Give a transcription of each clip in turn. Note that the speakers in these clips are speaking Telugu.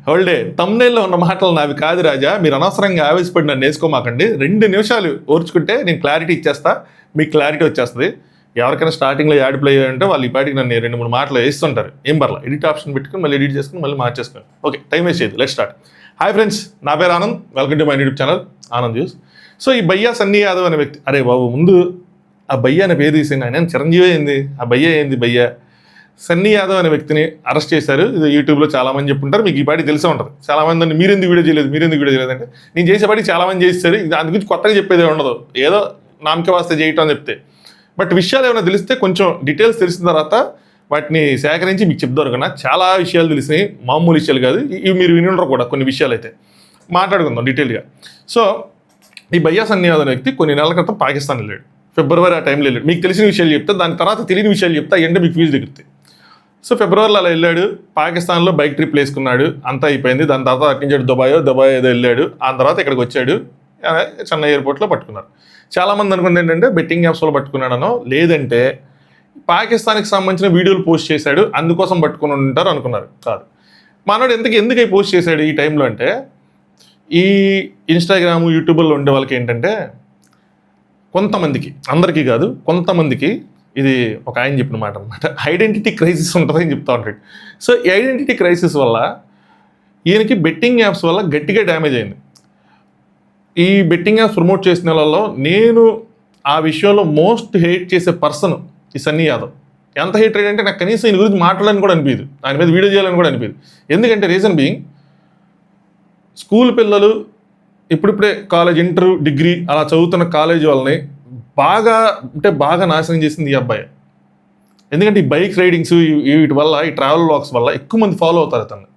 హోల్డే తమ్నైల్లో ఉన్న మాటలు నావి కాదు రాజా, మీరు అనవసరంగా ఆవేశపడి నన్ను వేసుకోమాకండి. 2 నిమిషాలు ఓర్చుకుంటే నేను క్లారిటీ ఇచ్చేస్తా, మీకు క్లారిటీ వచ్చేస్తుంది. ఎవరికైనా స్టార్టింగ్లో యాడ్ ప్లే అంటే వాళ్ళు ఈ పాటికి నన్ను 2-3 మాటలు వేస్తుంటారు. ఏం పర్లా, ఎడిట్ ఆప్షన్ పెట్టుకుని మళ్ళీ ఎడిట్ చేసుకుని మళ్ళీ మార్చేసుకుని. ఓకే, టైం వేస్ట్ చేయదు, లెట్ స్టార్ట్. హాయ్ ఫ్రెండ్స్, నా పేరు Anand, welcome to my YouTube channel Anand news. So ఈ భయ్యా సన్నీ యాదవ్ అనే వ్యక్తి, అరే బాబు ముందు ఆ భయ్యా అనే పేరు తీసింది, ఆయన చిరంజీవి ఏంది, ఆ భయ్యా ఏంది భయ్యా. సన్నీ యాదవ్ అనే వ్యక్తిని అరెస్ట్ చేశారు. ఇది యూట్యూబ్లో చాలామంది చెప్పుంటారు, మీకు ఈ పాటి తెలిసే ఉంటుంది. చాలామంది అండి మీరెందుకు వీడియో చేయలేదు అంటే నేను చేసేపాటికి చాలామంది చేస్తారు, దాని గురించి కొత్తగా చెప్పేది ఉండదు, ఏదో నామకే వాస్తే చేయటం అని చెప్తే. బట్ విషయాలు ఏమైనా తెలిస్తే కొంచెం డీటెయిల్స్ తెలిసిన తర్వాత వాటిని సేకరించి మీకు చెప్తారు కన్నా. చాలా విషయాలు తెలిసినాయి, మామూలు విషయాలు కాదు, ఇవి మీరు విని ఉండరు కూడా. కొన్ని విషయాలు అయితే మాట్లాడుకుందాం డీటెయిల్గా. సో ఈ భయ్యా సన్నీ యాదవ్ అనే వ్యక్తి కొన్ని నెలల క్రితం పాకిస్తాన్ వెళ్ళాడు. ఫిబ్రవరి ఆ టైంలో వెళ్ళాడు. మీకు తెలిసిన విషయాలు చెప్తే, దాని తర్వాత తెలియని విషయాలు చెప్తే అంటే మీకు ఫీజు దిగుతాయి. సో ఫిబ్రవరిలో అలా వెళ్ళాడు, పాకిస్తాన్లో బైక్ ట్రిప్ వేసుకున్నాడు, అంతా అయిపోయింది. దాని తర్వాత అట్టించాడు దుబాయ్ ఏదో వెళ్ళాడు. ఆ తర్వాత ఇక్కడికి వచ్చాడు, చెన్నై ఎయిర్పోర్ట్లో పట్టుకున్నారు. చాలామంది అనుకుంది ఏంటంటే బెట్టింగ్ యాప్స్లో పట్టుకున్నాడనో, లేదంటే పాకిస్తాన్కి సంబంధించిన వీడియోలు పోస్ట్ చేశాడు అందుకోసం పట్టుకుని ఉంటారు అనుకున్నారు. కాదు, మనోడు ఎందుకు పోస్ట్ చేశాడు ఈ టైంలో అంటే, ఈ ఇన్స్టాగ్రామ్ యూట్యూబ్లో ఉండే వాళ్ళకి ఏంటంటే కొంతమందికి, అందరికీ కాదు కొంతమందికి, ఇది ఒక ఆయన చెప్పిన మాట అనమాట, ఐడెంటిటీ క్రైసిస్ ఉంటుందని చెప్తా ఉంటాడు. సో ఈ ఐడెంటిటీ క్రైసిస్ వల్ల ఈయనకి బెట్టింగ్ యాప్స్ వల్ల గట్టిగా డ్యామేజ్ అయింది. ఈ బెట్టింగ్ యాప్స్ ప్రమోట్ చేసిన వాళ్ళలో నేను ఆ విషయంలో మోస్ట్ హేట్ చేసే పర్సన్ ఈ సన్నీ యాదవ్. ఎంత హేటెడ్ అంటే నాకు కనీసం ఈయన గురించి మాట్లాడాలని కూడా అనిపించదు, ఆయన మీద వీడియో చేయాలని కూడా అనిపించదు. ఎందుకంటే రీజన్ బీయింగ్, స్కూల్ పిల్లలు ఇప్పుడిప్పుడే కాలేజ్, ఇంటర్, డిగ్రీ అలా చదువుతున్న కాలేజ్ వాళ్ళని బాగా నాశనం చేసింది ఈ అబ్బాయి. ఎందుకంటే ఈ బైక్ రైడింగ్స్ వీటి వల్ల, ఈ ట్రావెల్ వ్లాగ్స్ వల్ల ఎక్కువ మంది ఫాలో అవుతారు అతన్ని.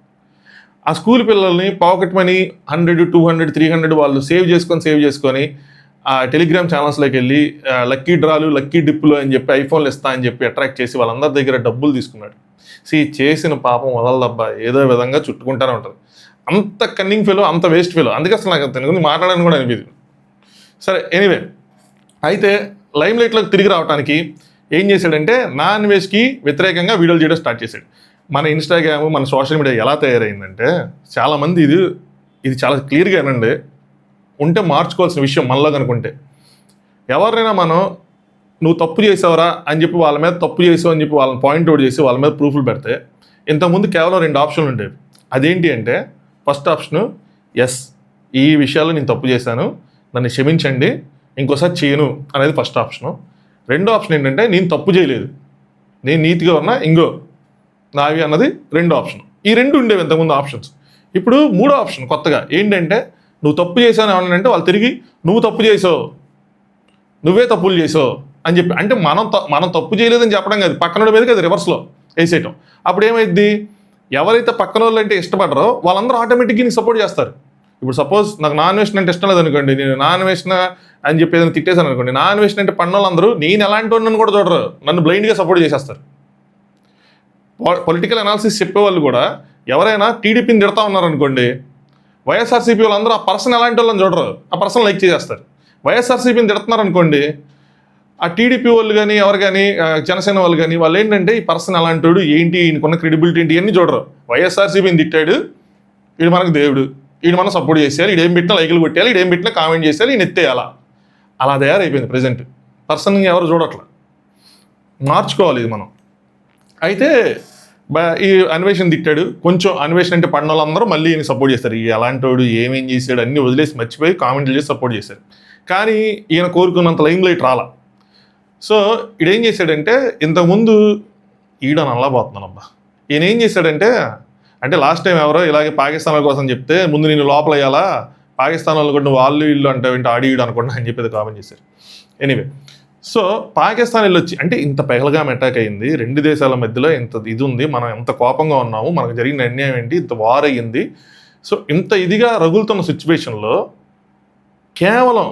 ఆ స్కూల్ పిల్లల్ని పాకెట్ మనీ 100, 200, 300 వాళ్ళు సేవ్ చేసుకొని ఆ టెలిగ్రామ్ ఛానల్స్లోకి వెళ్ళి లక్కీ డ్రాలు, లక్కీ డిప్పులు అని చెప్పి ఐఫోన్లు ఇస్తా అని చెప్పి అట్రాక్ట్ చేసి వాళ్ళందరి దగ్గర డబ్బులు తీసుకున్నాడు. చేసిన పాపం వదలదబ్బా, ఏదో విధంగా చుట్టుకుంటూనే ఉంటుంది. అంత కన్నింగ్ ఫెలో, అంత వేస్ట్ ఫెలో. అందుకే అసలు నాకు తన గురించి మాట్లాడాలని కూడా అనిపించదు. సరే, ఎనీవే, అయితే లైమ్ లైట్లోకి తిరిగి రావడానికి ఏం చేశాడంటే నాన్ వెజ్కి వ్యతిరేకంగా వీడియోలు చేయడం స్టార్ట్ చేశాడు. మన ఇన్స్టాగ్రామ్, మన సోషల్ మీడియా ఎలా తయారైందంటే, చాలామంది ఇది చాలా క్లియర్గా ఏనండి ఉంటే మార్చుకోవాల్సిన విషయం మనలో కనుకుంటే. ఎవరినైనా మనం నువ్వు తప్పు చేసావురా అని చెప్పి వాళ్ళ మీద తప్పు చేసావు అని చెప్పి వాళ్ళని పాయింట్ అవుట్ చేసి వాళ్ళ మీద ప్రూఫ్లు పెడితే, ఇంతకుముందు కేవలం 2 ఆప్షన్లు ఉండేవి. అదేంటి అంటే, ఫస్ట్ ఆప్షను ఎస్, ఈ విషయాల్లో నేను తప్పు చేశాను, నన్ను క్షమించండి, ఇంకోసారి చేయను అనేది ఫస్ట్ ఆప్షను. రెండో ఆప్షన్ ఏంటంటే, నేను తప్పు చేయలేదు, నేను నీతిగా ఉన్నా, ఇంగో నావి అన్నది రెండో ఆప్షన్. ఈ 2 ఉండేవి ఇంతకుముందు ఆప్షన్స్. ఇప్పుడు మూడో ఆప్షన్ కొత్తగా ఏంటంటే, నువ్వు తప్పు చేసావు ఏమన్నానంటే వాళ్ళు తిరిగి నువ్వు తప్పు చేసావు, నువ్వే తప్పులు చేసావు అని చెప్పి, అంటే మనం తప్పు చేయలేదని చెప్పడం కాదు, పక్కన మీదకి అది రివర్స్లో వేసేయటం. అప్పుడు ఏమైద్ది, ఎవరైతే పక్కన వాళ్ళు అంటే ఇష్టపడరో వాళ్ళందరూ ఆటోమేటిక్గా నీకు సపోర్ట్ చేస్తారు. ఇప్పుడు సపోజ్ నాకు నాన్ వెజ్ అంటే ఇష్టం లేదనుకోండి, నేను నాన్ వెజ్ అని చెప్పి ఏదైనా తిట్టేసాను అనుకోండి, నాన్ వెజ్ అంటే పడిన వాళ్ళందరూ నేను ఎలాంటి వాడిని కూడా చూడరు, నన్ను బ్లైండ్గా సపోర్ట్ చేసేస్తారు. పొలిటికల్ అనాలిసిస్ చెప్పేవాళ్ళు కూడా ఎవరైనా టీడీపీని తిడతా ఉన్నారనుకోండి, వైఎస్ఆర్సీపీ వాళ్ళందరూ ఆ పర్సన్ ఎలాంటి వాళ్ళని చూడరు, ఆ పర్సన్ లైక్ చేసేస్తారు. వైఎస్ఆర్సీపీని తిడుతున్నారనుకోండి, ఆ టీడీపీ వాళ్ళు కానీ ఎవరు కానీ జనసేన వాళ్ళు కానీ వాళ్ళు ఏంటంటే ఈ పర్సన్ ఎలాంటి వాడు, ఏంటి ఈయనకున్న క్రెడిబిలిటీ ఏంటి ఇవన్నీ చూడరు. వైఎస్ఆర్సీపీని తిట్టాడు, వీడు మనకు దేవుడు, వీడు మనం సపోర్ట్ చేసేయాలి, వీడు ఏం పెట్టినా లైకులు కొట్టేయాలి, వీడు ఏం పెట్టినా కామెంట్ చేసేయాలి, ఈయన ఎత్తేయాలా, అలా తయారైపోయింది ప్రజెంట్. పర్సన్ ఎవరు చూడట్లా, మార్చుకోవాలి ఇది మనం. అయితే ఈ అన్వేషణ తిట్టాడు, కొంచెం అన్వేషణ అంటే పడిన వాళ్ళందరూ మళ్ళీ ఈయన సపోర్ట్ చేస్తారు. ఎలాంటి వాడు, ఏమేం చేశాడు అన్నీ వదిలేసి మర్చిపోయి కామెంట్లు చేసి సపోర్ట్ చేశారు. కానీ ఈయన కోరుకున్నంత లైమ్ లైట్ రాలా. సో ఈడేం చేశాడంటే, ఇంతకుముందు ఈడని అల్లబోతున్నానబ్బా, ఈయన ఏం చేశాడంటే, అంటే లాస్ట్ టైం ఎవరో ఇలాగే పాకిస్తాన్ కోసం చెప్తే ముందు నేను లోపల అయ్యాలా, పాకిస్తాన్ వాళ్ళు కూడా వాళ్ళు ఇల్లు అంటే ఆడి ఈడు అనుకుంటా అని చెప్పి కామెంట్ చేశారు. ఎనీవే, సో పాకిస్తాన్ వెళ్ళొచ్చి అంటే ఇంత పెహల్గా అటాక్ అయింది, 2 దేశాల మధ్యలో ఇంత ఇది ఉంది, మనం ఎంత కోపంగా ఉన్నాము, మనకు జరిగిన అన్యాయం ఏంటి, ఇంత వార్ అయ్యింది. సో ఇంత ఇదిగా రగులుతున్న సిచ్యువేషన్లో కేవలం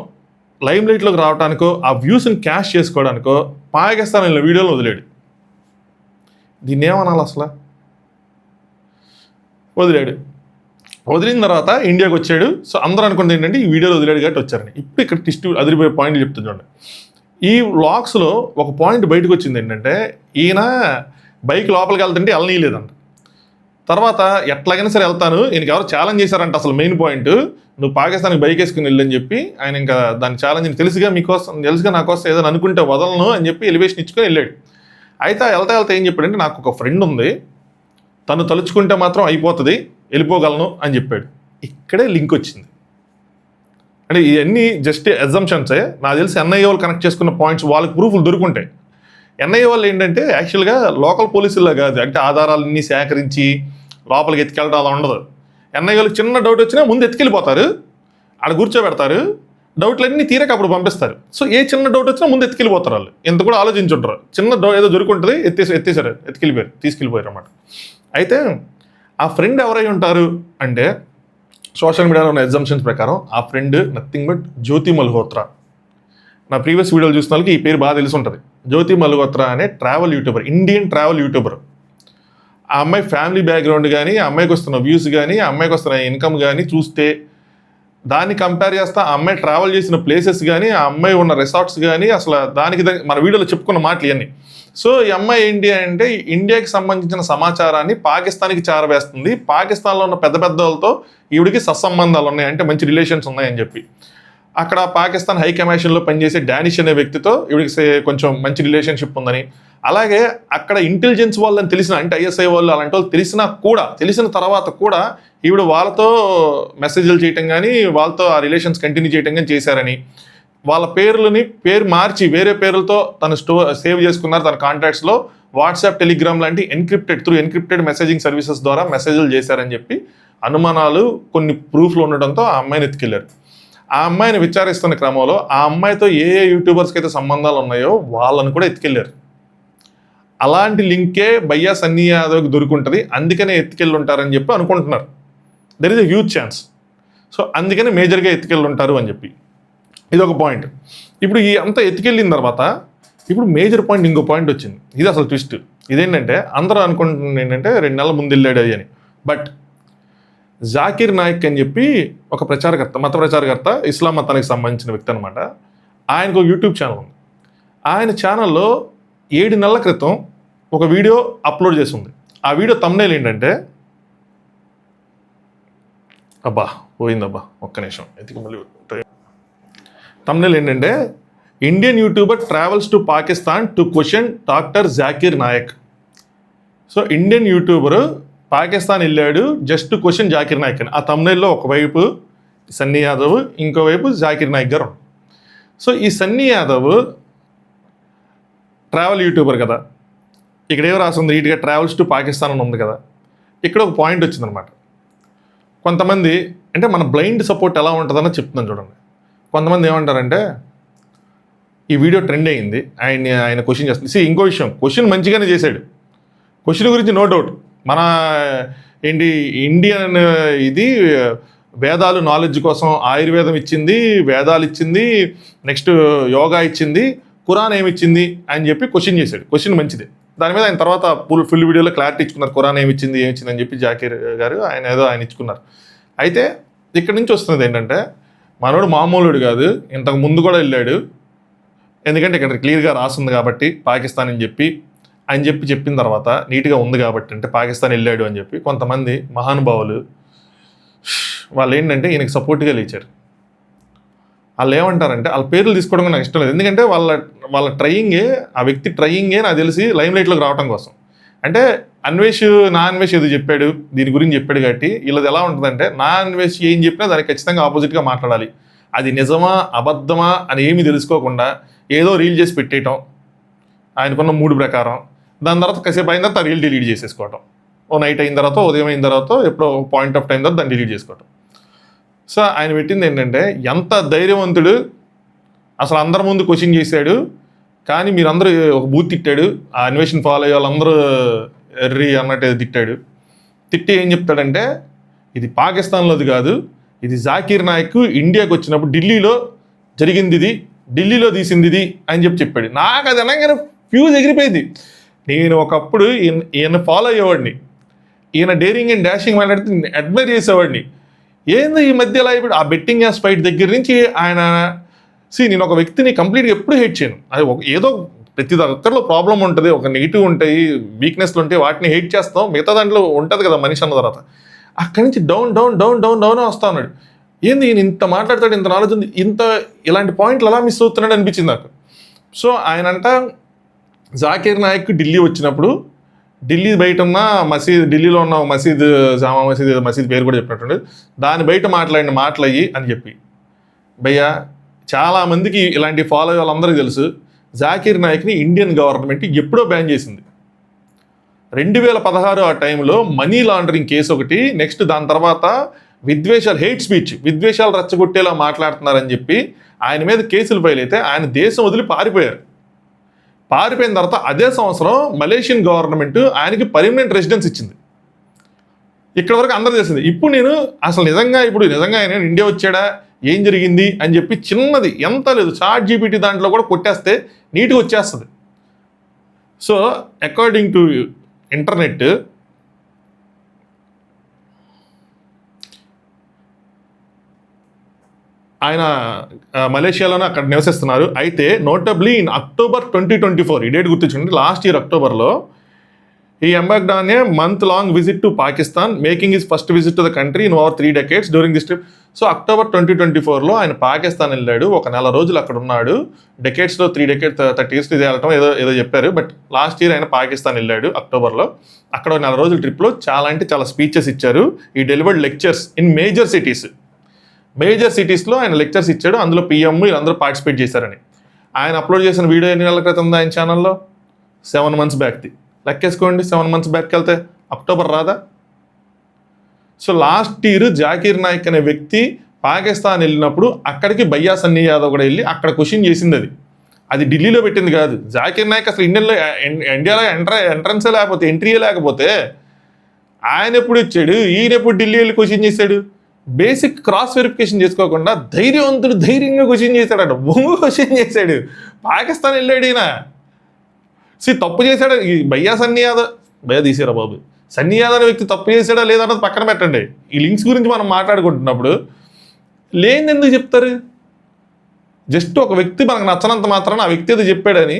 లైమ్ లైట్లోకి రావడానికో ఆ వ్యూస్ని క్యాష్ చేసుకోవడానికో పాకిస్తాన్ వెళ్ళిన వీడియోలు వదిలేడు. దీన్ని ఏమనాలి అసలు, వదిలిన తర్వాత ఇండియాకి వచ్చాడు. సో అందరూ అనుకుంటే ఏంటంటే ఈ వీడియోలో వదిలేడు కాబట్టి వచ్చారని. ఇప్పుడు ఇక్కడ టిస్ట్ అదిరిపోయే పాయింట్లు చెప్తుంది చూడండి. ఈ వ్లాగ్స్లో ఒక పాయింట్ బయటకు వచ్చింది ఏంటంటే, ఈయన బైక్ లోపలికి వెళ్తుంటే వెళ్ళనీయలేదంట. తర్వాత ఎట్లాగైనా సరే వెళ్తాను, ఈయనకి ఎవరు ఛాలెంజ్ చేశారంట అసలు మెయిన్ పాయింట్, నువ్వు పాకిస్తాన్కి బైక్ వేసుకుని వెళ్ళని చెప్పి ఆయన ఇంకా దాని ఛాలెంజ్ తెలుసుగా నా కోసం ఏదైనా అనుకుంటే వదలను అని చెప్పి ఎలివేషన్ ఇచ్చుకొని వెళ్ళాడు. అయితే వెళ్తా ఏం చెప్పాడంటే, నాకు ఒక ఫ్రెండ్ ఉంది, తను తలుచుకుంటే మాత్రం అయిపోతుంది, వెళ్ళిపోగలను అని చెప్పాడు. ఇక్కడే లింక్ వచ్చింది. అంటే ఇవన్నీ జస్ట్ ఎగ్జంప్షన్సే. నాకు తెలిసి ఎన్ఐఏ వాళ్ళు కనెక్ట్ చేసుకున్న పాయింట్స్ వాళ్ళకి ప్రూఫ్లు దొరుకుంటాయి. ఎన్ఐఏ వాళ్ళు ఏంటంటే యాక్చువల్గా లోకల్ పోలీసుల్లో కాదు, అంటే ఆధారాలన్నీ సేకరించి లోపలికి ఎత్తుకెళ్ళడం అలా ఉండదు. ఎన్ఐఏ వాళ్ళకి చిన్న డౌట్ వచ్చినా ముందు ఎత్తుకెళ్ళిపోతారు, ఆడ కూర్చోబెడతారు, డౌట్లన్నీ తీరక అప్పుడు పంపిస్తారు. సో ఏ చిన్న డౌట్ వచ్చినా ముందు ఎత్తుకెళ్ళిపోతారు వాళ్ళు, ఎంత కూడా ఆలోచించుంటారు. చిన్న ఎదో దొరుకుంటుంది, ఎత్తేసారు, తీసుకెళ్ళిపోయారు అన్నమాట. అయితే ఆ ఫ్రెండ్ ఎవరై ఉంటారు అంటే, సోషల్ మీడియాలో ఉన్న ఎగ్జంప్షన్స్ ప్రకారం ఆ ఫ్రెండ్ నథింగ్ బట్ జ్యోతి మల్హోత్రా. నా ప్రీవియస్ వీడియోలు చూసిన వాళ్ళకి ఈ పేరు బాగా తెలిసి ఉంటుంది. జ్యోతి మల్హోత్రా అనే travel YouTuber, Indian travel YouTuber. ఆ అమ్మాయి ఫ్యామిలీ బ్యాక్గ్రౌండ్ కానీ, ఆ అమ్మాయికి వస్తున్న వ్యూస్ కానీ, ఆ అమ్మాయికి వస్తున్న ఇన్కమ్ కానీ చూస్తే దాన్ని కంపేర్ చేస్తా ఆ అమ్మాయి ట్రావెల్ చేసిన ప్లేసెస్ కానీ, ఆ అమ్మాయి ఉన్న రిసార్ట్స్ కానీ, అసలు దానికి మన వీడియోలో చెప్పుకున్న మాటలు ఇవన్నీ. సో ఈ అమ్మాయి ఏంటి అంటే, ఇండియాకి సంబంధించిన సమాచారాన్ని పాకిస్తాన్కి చేరవేస్తుంది. పాకిస్తాన్లో ఉన్న పెద్ద వాళ్ళతో ఈవిడికి సత్సంబంధాలు ఉన్నాయి, అంటే మంచి రిలేషన్స్ ఉన్నాయని చెప్పి. అక్కడ పాకిస్తాన్ హై కమిషన్లో పనిచేసే డానిష్ అనే వ్యక్తితో ఈవిడికి కొంచెం మంచి రిలేషన్షిప్ ఉందని, అలాగే అక్కడ ఇంటెలిజెన్స్ వాళ్ళని తెలిసిన, అంటే ఐఎస్ఐ వాళ్ళు అలాంటి వాళ్ళు తెలిసిన తర్వాత కూడా ఈవిడ వాళ్ళతో మెసేజ్లు చేయటం కానీ, వాళ్ళతో ఆ రిలేషన్స్ కంటిన్యూ చేయటం కానీ చేశారని, వాళ్ళ పేరు మార్చి వేరే పేర్లతో తను సేవ్ చేసుకున్నారు తన కాంటాక్ట్స్లో. వాట్సాప్, టెలిగ్రామ్ లాంటి ఎన్క్రిప్టెడ్ మెసేజింగ్ సర్వీసెస్ ద్వారా మెసేజ్లు చేశారని చెప్పి అనుమానాలు, కొన్ని ప్రూఫ్లు ఉండడంతో ఆ అమ్మాయిని ఎత్తుకెళ్లారు. ఆ అమ్మాయిని విచారిస్తున్న క్రమంలో ఆ అమ్మాయితో ఏ యూట్యూబర్స్కి అయితే సంబంధాలు ఉన్నాయో వాళ్ళని కూడా ఎత్తుకెళ్లారు. అలాంటి లింకే భయ్యా సన్నీ యాదవ్కి దొరుకుంటుంది, అందుకనే ఎత్తుకెళ్ళి ఉంటారని చెప్పి అనుకుంటున్నారు. There is a huge chance. So అందుకని మేజర్గా ఎత్తుకెళ్ళి ఉంటారు అని చెప్పి ఇది ఒక పాయింట్. ఇప్పుడు ఈ అంతా ఎత్తుకెళ్ళిన తర్వాత ఇప్పుడు మేజర్ పాయింట్, ఇంకో పాయింట్ వచ్చింది. ఇది అసలు ట్విస్ట్. ఇదేంటంటే అందరూ అనుకుంటున్నారు ఏంటంటే 2 నెలల ముందు వెళ్ళాడు అని. బట్ జాకిర్ నాయక్ అని చెప్పి ఒక మత ప్రచారకర్త, ఇస్లాం మతానికి సంబంధించిన వ్యక్తి అనమాట. ఆయనకు ఒక యూట్యూబ్ ఛానల్ ఉంది. ఆయన ఛానల్లో 7 నెలల క్రితం ఒక వీడియో అప్లోడ్ చేసి ఉంది. ఆ వీడియో థంబ్నెయిల్ ఏంటంటే, పోయిందబ్బా ఒక్క నిమిషం ఎతికి మళ్ళీ. థంబ్నెయిల్ ఏంటంటే, Indian YouTuber travels to Pakistan to question doctor Zakir Naik. So Indian YouTuber Pakistan వెళ్ళాడు జస్ట్ క్వశ్చన్ జాకిర్ నాయక్ అని. ఆ థంబ్నెయిల్లో ఒకవైపు సన్నీ యాదవ్, ఇంకోవైపు జాకిర్ నాయక్ గారు. సో ఈ సన్నీ యాదవ్ ట్రావెల్ యూట్యూబర్ కదా, ఇక్కడ ఏమో రాసింది నీట్గా ట్రావెల్స్ టు పాకిస్తాన్ అని ఉంది కదా. ఇక్కడ ఒక పాయింట్ వచ్చిందనమాట. కొంతమంది అంటే మన బ్లైండ్ సపోర్ట్ ఎలా ఉంటుందని చెప్తున్నాను చూడండి. కొంతమంది ఏమంటారంటే, ఈ వీడియో ట్రెండ్ అయ్యింది, ఆయన క్వశ్చన్ చేస్తుంది. ఇంకో విషయం, క్వశ్చన్ మంచిగానే చేశాడు, క్వశ్చన్ గురించి నో డౌట్. మన ఇండియన్ ఇది వేదాలు నాలెడ్జ్ కోసం ఆయుర్వేదం ఇచ్చింది, వేదాలు ఇచ్చింది, నెక్స్ట్ యోగా ఇచ్చింది, ఖురాన్ ఏమిచ్చింది అని చెప్పి క్వశ్చన్ చేశాడు. క్వశ్చన్ మంచిదే. దాని మీద ఆయన తర్వాత ఫుల్ వీడియోలో క్లారిటీ ఇచ్చుకున్నారు, ఖురాన్ ఏమిచ్చింది అని చెప్పి జాకిర్ గారు ఆయన ఇచ్చుకున్నారు. అయితే ఇక్కడ నుంచి వస్తున్నది ఏంటంటే, మనోడు మామూలుడు కాదు, ఇంతకు ముందు కూడా వెళ్ళాడు. ఎందుకంటే ఇక్కడ క్లియర్గా రాస్తుంది కాబట్టి పాకిస్తాన్ అని చెప్పిన తర్వాత నీట్గా ఉంది కాబట్టి, అంటే పాకిస్తాన్ వెళ్ళాడు అని చెప్పి కొంతమంది మహానుభావులు వాళ్ళు ఏంటంటే ఈయనకి సపోర్ట్గా లేచారు. వాళ్ళు ఏమంటారంటే, వాళ్ళ పేర్లు తీసుకోవడం నాకు ఇష్టం లేదు. ఎందుకంటే వాళ్ళ ట్రయింగే, ఆ వ్యక్తి ట్రయింగే నాకు తెలిసి లైమ్ లైట్లోకి రావడం కోసం. అంటే నా అన్వేష్ ఏదో చెప్పాడు, దీని గురించి చెప్పాడు కాబట్టి వీళ్ళది ఎలా ఉంటుందంటే, నా అన్వేష్ ఏం చెప్పినా దానికి ఖచ్చితంగా ఆపోజిట్గా మాట్లాడాలి. అది నిజమా అబద్ధమా అని ఏమీ తెలుసుకోకుండా ఏదో రీల్ చేసి పెట్టేయటం ఆయనకున్న మూడు ప్రకారం. దాని తర్వాత కాసేపు అయిన తర్వాత రీల్ డిలీట్ చేసేసుకోవటం, ఓ నైట్ అయిన తర్వాత, ఉదయం అయిన తర్వాత, ఎప్పుడో పాయింట్ ఆఫ్ టైం తర్వాత దాన్ని డిలీట్ చేసుకోవటం. సో ఆయన పెట్టింది ఏంటంటే, ఎంత ధైర్యవంతుడు, అసలు అందరి ముందు క్వశ్చన్ చేశాడు, కానీ మీరందరూ ఒక బూత్ తిట్టాడు, ఆ అన్వేషణ ఫాలో అయ్యే వాళ్ళందరూ ఎర్రి అన్నట్టు తిట్టి ఏం చెప్తాడంటే, ఇది పాకిస్తాన్లోది కాదు, ఇది జాకీర్ నాయక్ ఇండియాకి వచ్చినప్పుడు ఢిల్లీలో జరిగింది, ఇది ఢిల్లీలో తీసింది ఇది అని చెప్పాడు. నాకు అది అనగానే ఫ్యూజ్ ఎగిరిపోయింది. నేను ఒకప్పుడు ఈయన ఫాలో అయ్యేవాడిని, ఈయన డేరింగ్ అండ్ డాషింగ్ మాట్లాడితే అడ్మైర్ చేసేవాడిని. ఏందో ఈ మధ్య ఎలా అయిపోయాడు, ఆ బెట్టింగ్ యాస్ ఫైట్ దగ్గర నుంచి ఆయన నేను ఒక వ్యక్తిని కంప్లీట్గా ఎప్పుడు హేట్ చేయను. అది ఏదో ప్రతి ఒక్కరిలో ప్రాబ్లం ఉంటుంది, ఒక నెగిటివ్ ఉంటాయి, వీక్నెస్లు ఉంటాయి, వాటిని హెయిట్ చేస్తాం, మిగతా దాంట్లో ఉంటుంది కదా మనిషి అన్న తర్వాత. అక్కడి నుంచి down down down down down వస్తా ఉన్నాడు. ఏంది ఈయన ఇంత మాట్లాడతాడు, ఇంత నాలెడ్జ్ ఉంది, ఇలాంటి పాయింట్లు ఎలా మిస్ అవుతున్నాడు అనిపించింది నాకు. సో ఆయనంట జాకీర్ నాయక్ ఢిల్లీ వచ్చినప్పుడు, ఢిల్లీ బయట ఉన్న మసీద్, ఢిల్లీలో ఉన్న మసీద్, జామా మసీద్ పేరు కూడా చెప్పినట్టుండే, దాని బయట మాట్లాడిన మాటలయ్యి అని చెప్పి. భయ్యా చాలామందికి ఇలాంటి ఫాలో అయ్యే వాళ్ళందరికీ తెలుసు, జాకీర్ నాయక్ని ఇండియన్ గవర్నమెంట్ ఎప్పుడో బ్యాన్ చేసింది. 2016 ఆ టైంలో మనీ లాండరింగ్ కేసు ఒకటి, నెక్స్ట్ దాని తర్వాత విద్వేషాలు, హెయిట్ స్పీచ్, విద్వేషాలు రెచ్చగొట్టేలా మాట్లాడుతున్నారని చెప్పి ఆయన మీద కేసులు ఫైల్ అయితే ఆయన దేశం వదిలి పారిపోయారు. పారిపోయిన తర్వాత అదే సంవత్సరం మలేషియన్ గవర్నమెంట్ ఆయనకి పర్మనెంట్ రెసిడెన్స్ ఇచ్చింది. ఇక్కడ వరకు అందరూ తెలిసింది. ఇప్పుడు నేను అసలు నిజంగా ఆయన ఇండియా వచ్చాడా, ఏం జరిగింది అని చెప్పి చిన్నది ఎంత లేదు చాట్ జీపీటీ దాంట్లో కూడా కొట్టేస్తే నీట్గా వచ్చేస్తుంది. సో అకార్డింగ్ టు ఇంటర్నెట్, ఆయన మలేషియాలోనే అక్కడ నివసిస్తున్నారు. అయితే నోటబ్లీ ఇన్ October 2024, ఈ డేట్ గుర్తించండి, లాస్ట్ ఇయర్ అక్టోబర్లో ఈ embarked on a month long visit to Pakistan, making his first visit to the country in over 3 decades during this trip. So October 2024లో ఆయన పాకిస్తాన్ వెళ్ళాడు, ఒక నెల రోజులు అక్కడ ఉన్నాడు. డెకేడ్స్లో 3 decades 30 years ఇది వెళ్ళటం ఏదో చెప్పారు. బట్ లాస్ట్ ఇయర్ ఆయన పాకిస్తాన్ వెళ్ళాడు అక్టోబర్లో. అక్కడ నెల రోజుల ట్రిప్లో చాలా స్పీచెస్ ఇచ్చారు. ఈ డెలివర్డ్ లెక్చర్స్ ఇన్ మేజర్ సిటీస్లో ఆయన లెక్చర్స్ ఇచ్చాడు. అందులో పిఎం వీళ్ళందరూ పార్టిసిపేట్ చేశారని. ఆయన అప్లోడ్ చేసిన వీడియో ఎన్ని నెలల క్రితం ఉంది ఆయన ఛానల్లో? 7 months బ్యాక్ది. లెక్కేసుకోండి, 7 months బ్యాక్కి వెళ్తే అక్టోబర్ రాదా? So last year Zakir Naik అనే వ్యక్తి పాకిస్తాన్ వెళ్ళినప్పుడు అక్కడికి భయ్యా సన్నీ యాదవ్ కూడా వెళ్ళి అక్కడ క్వశ్చన్ చేసింది. అది ఢిల్లీలో పెట్టింది కాదు. జాకీర్ నాయక్ అసలు ఇండియాలో ఎంట్రన్సే లేకపోతే, ఎంట్రీయే లేకపోతే ఆయన ఎప్పుడు ఇచ్చాడు, ఈయన ఎప్పుడు ఢిల్లీ వెళ్ళి క్వశ్చన్ చేశాడు? బేసిక్ క్రాస్ వెరిఫికేషన్ చేసుకోకుండా ధైర్యంగా క్వశ్చన్ చేశాడట, బొంగు క్వశ్చన్ చేశాడు. పాకిస్తాన్ వెళ్ళాడు ఈయన. తప్పు చేశాడు ఈ భయ్యా తీసారా బాబు, సన్నీ యాదవ్ అనే వ్యక్తి తప్పు చేశాడా లేదన్నది పక్కన పెట్టండి. ఈ లింక్స్ గురించి మనం మాట్లాడుకుంటున్నప్పుడు లేని ఎందుకు చెప్తారు? జస్ట్ ఒక వ్యక్తి మనకు నచ్చనంత మాత్రాన ఆ వ్యక్తి ఏదో చెప్పాడని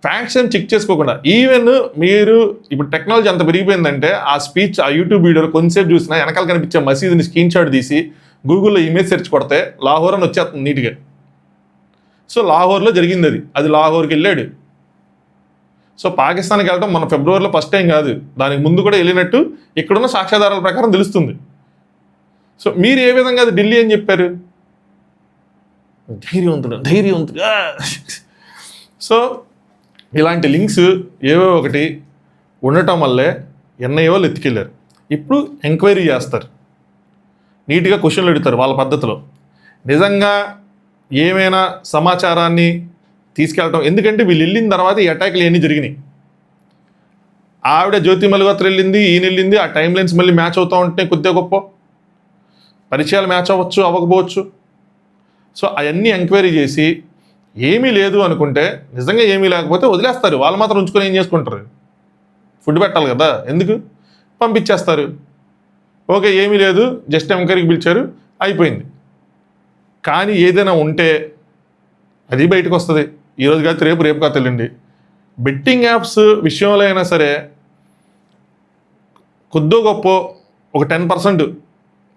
ఫ్యాక్ట్స్ ఏం చెక్ చేసుకోకుండా, ఈవెన్ మీరు ఇప్పుడు టెక్నాలజీ అంత పెరిగిపోయిందంటే ఆ స్పీచ్, ఆ యూట్యూబ్ వీడియోలో కొంచెంసేపు చూసినా వెనకాల కనిపించే మసీదుని స్క్రీన్ షాట్ తీసి గూగుల్లో ఇమేజ్ సెర్చ్ కొడితే లాహోర్ అని వచ్చేస్తుంది నీట్గా. సో లాహోర్లో జరిగింది అది లాహోర్కి వెళ్ళాడు. సో పాకిస్తాన్కి వెళ్ళడం మన ఫిబ్రవరిలో ఫస్ట్ టైం కాదు, దానికి ముందు కూడా వెళ్ళినట్టు ఇక్కడున్న సాక్ష్యాధారాల ప్రకారం తెలుస్తుంది. సో మీరు ఏ విధంగా అది ఢిల్లీ అని చెప్పారు? ధైర్యవంతుడు. సో ఇలాంటి లింక్స్ ఏవో ఒకటి ఉండటం వల్లే ఎన్ఐఓ వాళ్ళు ఎత్తుకెళ్ళారు. ఇప్పుడు ఎంక్వైరీ చేస్తారు, నీట్గా క్వశ్చన్లు అడుగుతారు వాళ్ళ పద్ధతిలో. నిజంగా ఏమైనా సమాచారాన్ని తీసుకెళ్ళటం, ఎందుకంటే వీళ్ళు వెళ్ళిన తర్వాత ఈ అటాక్లు ఇవన్నీ జరిగినాయి. ఆవిడ జ్యోతి మల్హోత్రా వెళ్ళింది, ఈయన వెళ్ళింది, ఆ టైం లైన్స్ మళ్ళీ మ్యాచ్ అవుతూ ఉంటున్నాయి. కొద్దిగా గొప్ప పరిచయాలు మ్యాచ్ అవ్వచ్చు, అవ్వకపోవచ్చు. సో అవన్నీ ఎంక్వైరీ చేసి ఏమీ లేదు అనుకుంటే, నిజంగా ఏమీ లేకపోతే వదిలేస్తారు. వాళ్ళు మాత్రం ఉంచుకొని ఏం చేసుకుంటారు? ఫుడ్ పెట్టాలి కదా, ఎందుకు పంపించేస్తారు. ఓకే ఏమీ లేదు, జస్ట్ ఎంక్వైరీకి పిలిచారు, అయిపోయింది. కానీ ఏదైనా ఉంటే అది బయటకు వస్తుంది. ఈరోజు కాదు రేపు కాదు తెలియండి. బెట్టింగ్ యాప్స్ విషయంలో అయినా సరే కొద్దో గొప్ప ఒక 10%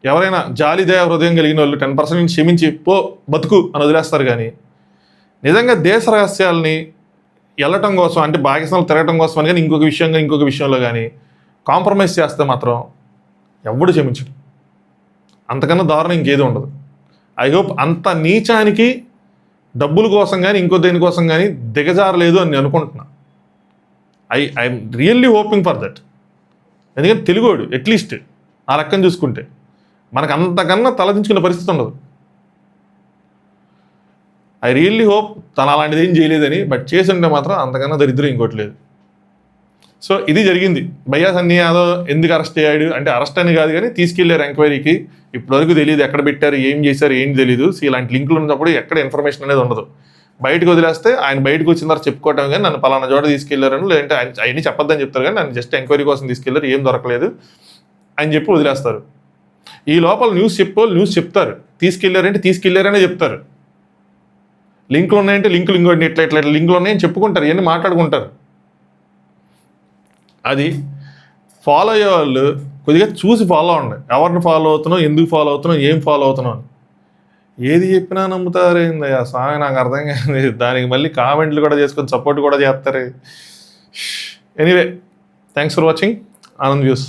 ఎవరైనా జాలి దయ హృదయం కలిగిన వాళ్ళు 10% క్షమించి పో బతుకు అని వదిలేస్తారు. కానీ నిజంగా దేశ రహస్యాలని వెళ్ళటం కోసం, అంటే పాకిస్తాన్లో తిరగటం కోసం అని కానీ ఇంకొక విషయంలో కానీ కాంప్రమైజ్ చేస్తే మాత్రం ఎవడు క్షమించడు. అంతకన్నా దారుణం ఇంకేది ఉండదు. ఐ హోప్ అంత నీచానికి డబ్బుల కోసం కానీ ఇంకో దేనికోసం కానీ దిగజారలేదు అని నేను అనుకుంటున్నా. I'm really hoping for that. ఎందుకంటే తెలుగోడు అట్లీస్ట్ ఆ లెక్కను చూసుకుంటే మనకు అంతకన్నా తలదించుకునే పరిస్థితి ఉండదు. ఐ రియల్లీ హోప్ తను అలాంటిది ఏం చేయలేదని. బట్ చేసి ఉంటే మాత్రం అంతకన్నా దరిద్రం ఇంకోటి లేదు. సో ఇది జరిగింది. భయ్యా సన్నీ యాదవ్ ఎందుకు అరెస్ట్ అయ్యాడు అంటే, అరెస్ట్ అని కాదు కానీ తీసుకెళ్లారు ఎంక్వైరీకి. ఇప్పటివరకు తెలియదు ఎక్కడ పెట్టారు, ఏం చేశారు, ఏం తెలియదు. సో ఇలాంటి లింకులు ఉన్నప్పుడు ఎక్కడ ఇన్ఫర్మేషన్ అనేది ఉండదు. బయటకు వదిలేస్తే ఆయన బయటకు వచ్చిన తర్వాత చెప్పుకోవటం కానీ నన్ను పలానా చోట తీసుకెళ్లారని, లేదంటే అవన్నీ చెప్పొద్దని చెప్తారు కానీ నన్ను జస్ట్ ఎంక్వైరీ కోసం తీసుకెళ్లారు, ఏం దొరకలేదు అని చెప్పి వదిలేస్తారు. ఈ లోపల న్యూస్ చెప్తారు, తీసుకెళ్లారంటే తీసుకెళ్లారనే చెప్తారు. లింకులు ఉన్నాయంటే లింకులు ఇంకోటి ఇట్లా ఇట్లా ఇట్లా లింకులు ఉన్నాయని చెప్పుకుంటారు, ఇవన్నీ మాట్లాడుకుంటారు. అది ఫాలో అయ్యే వాళ్ళు కొద్దిగా చూసి ఫాలో అవ్వండి. ఎవరిని ఫాలో అవుతున్నావు, ఎందుకు ఫాలో అవుతున్నావు, ఏం ఫాలో అవుతున్నావు అని. ఏది చెప్పినా నమ్ముతారేందయ్యా స్వామి, నాకు అర్థం కాదు. దానికి మళ్ళీ కామెంట్లు కూడా చేసుకొని సపోర్ట్ కూడా చేస్తారు. Anyway, thanks for watching Anand views.